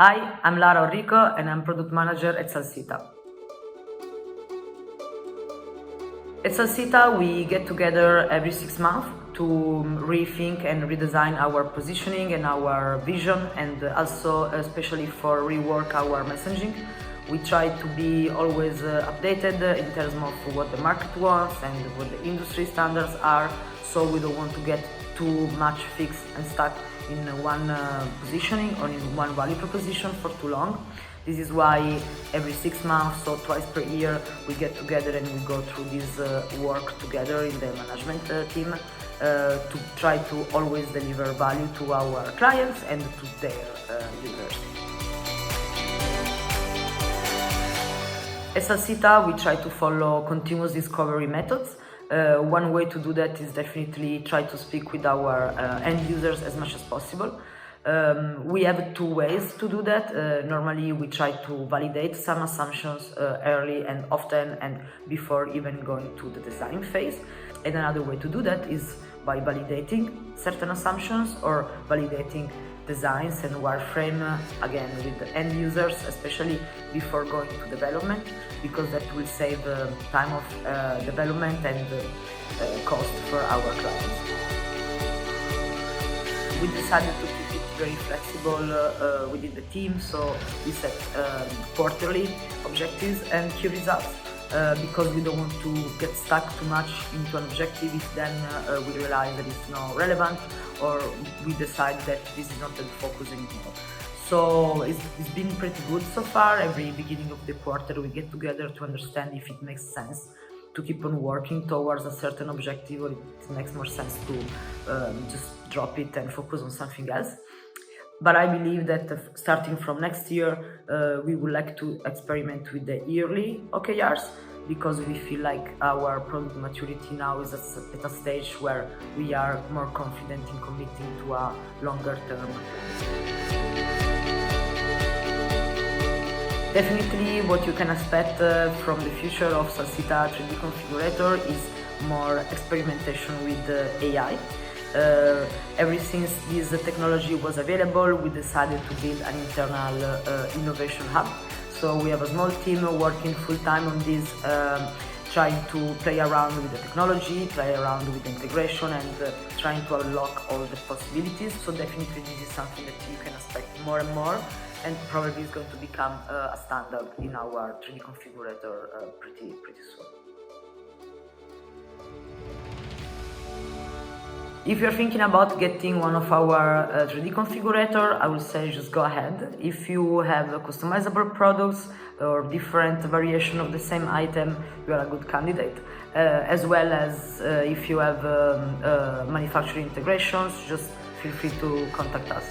Hi, I'm Lara Orrico and I'm product manager at Salsita. At Salsita, we get together every 6 months to rethink and redesign our positioning and our vision, and also especially for rework our messaging. We try to be always updated in terms of what the market wants and what the industry standards are, so we don't want to get too much fixed and stuck in one positioning or in one value proposition for too long. This is why every 6 months or twice per year we get together and we go through this work together in the management team to try to always deliver value to our clients and to their users. At Salsita, we try to follow continuous discovery methods. One way to do that is definitely try to speak with our end users as much as possible. We have two ways to do that. Normally, we try to validate some assumptions early and often and before even going to the design phase. And another way to do that is by validating certain assumptions or validating designs and wireframe again with the end users, especially before going to development, because that will save time of development and cost for our clients. We decided to keep it very flexible within the team, so we set quarterly objectives and key results. Because we don't want to get stuck too much into an objective if then we realize that it's not relevant or we decide that this is not the focus anymore. So it's been pretty good so far. Every beginning of the quarter we get together to understand if it makes sense to keep on working towards a certain objective or it makes more sense to just drop it and focus on something else. But I believe that starting from next year, we would like to experiment with the yearly OKRs because we feel like our product maturity now is at a stage where we are more confident in committing to a longer term plan. Definitely what you can expect from the future of Salsita 3D Configurator is more experimentation with AI. Ever since this technology was available, we decided to build an internal innovation hub. So we have a small team working full-time on this, trying to play around with the technology, play around with the integration, and trying to unlock all the possibilities. So definitely this is something that you can expect more and more, and probably is going to become a standard in our 3D configurator pretty soon. If you're thinking about getting one of our 3D configurator, I would say just go ahead. If you have customizable products or different variation of the same item, you are a good candidate. As well as if you have manufacturing integrations, just feel free to contact us.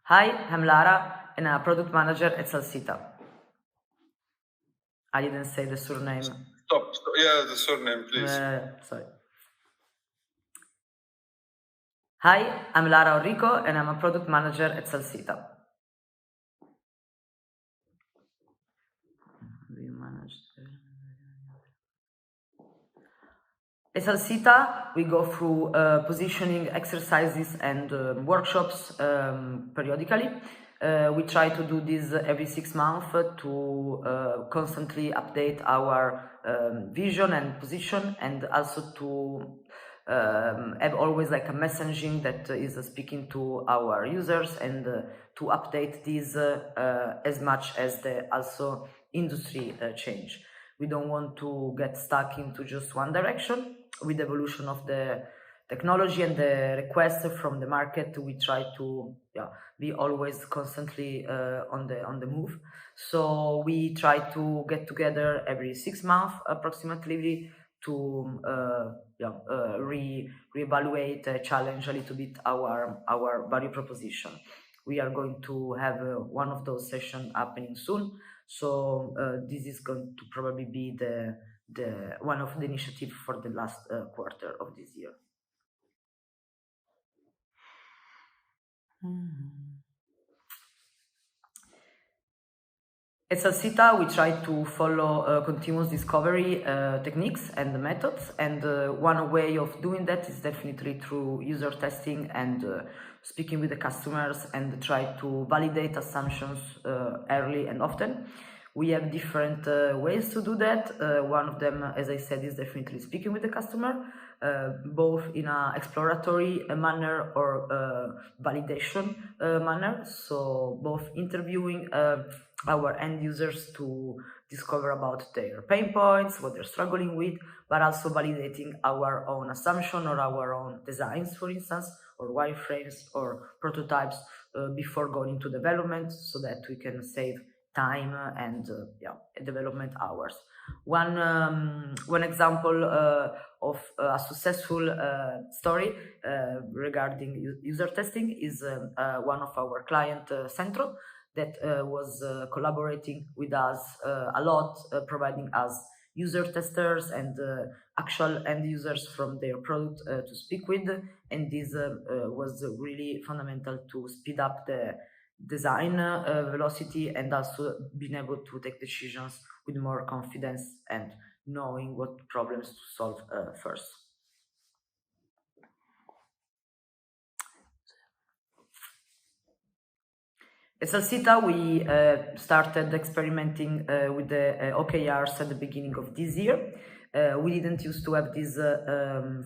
Hi, I'm Lara and I'm a product manager at Salsita. I didn't say the surname. Stop. Yeah, the surname, please. Sorry. Hi, I'm Lara Orrico and I'm a product manager at Salsita. We managed. At Salsita, we go through positioning exercises and workshops periodically. We try to do this every 6 months to constantly update our vision and position, and also to have always like a messaging that is speaking to our users, and to update this as much as the also industry change. We don't want to get stuck into just one direction. With the evolution of the technology and the requests from the market, we try to be always constantly on the move. So we try to get together every 6 months approximately to reevaluate, challenge a little bit our value proposition. We are going to have one of those sessions happening soon. So this is going to probably be the one of the initiatives for the last quarter of this year. At Salsita, we try to follow continuous discovery techniques and methods, and one way of doing that is definitely through user testing and speaking with the customers and try to validate assumptions early and often. We have different ways to do that. One of them, as I said, is definitely speaking with the customer, both in an exploratory manner or validation manner. So both interviewing our end users to discover about their pain points, what they're struggling with, but also validating our own assumption or our own designs, for instance, or wireframes or prototypes before going into development, so that we can save time and development hours. One example of a successful story regarding user testing is one of our client, Centro, that was collaborating with us a lot, providing us user testers and actual end users from their product to speak with, and this was really fundamental to speed up the design velocity and also being able to take decisions with more confidence and knowing what problems to solve first. At Salsita, we started experimenting with the OKRs at the beginning of this year. We didn't used to have this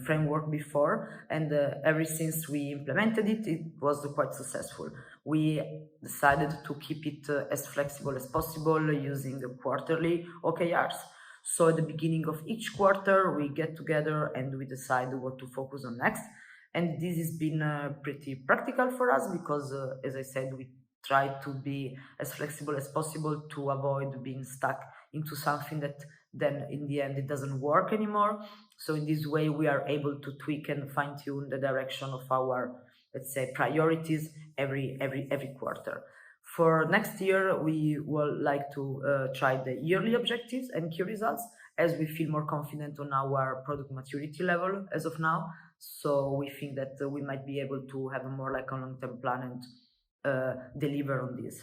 framework before, and ever since we implemented it, it was quite successful. We decided to keep it as flexible as possible using quarterly OKRs. So at the beginning of each quarter, we get together and we decide what to focus on next. And this has been pretty practical for us because, as I said, we try to be as flexible as possible to avoid being stuck into something that then in the end it doesn't work anymore. So in this way we are able to tweak and fine-tune the direction of our, let's say, priorities every quarter. For next year we will like to try the yearly objectives and key results, as we feel more confident on our product maturity level as of now. So we think that we might be able to have a more like a long-term plan and deliver on this.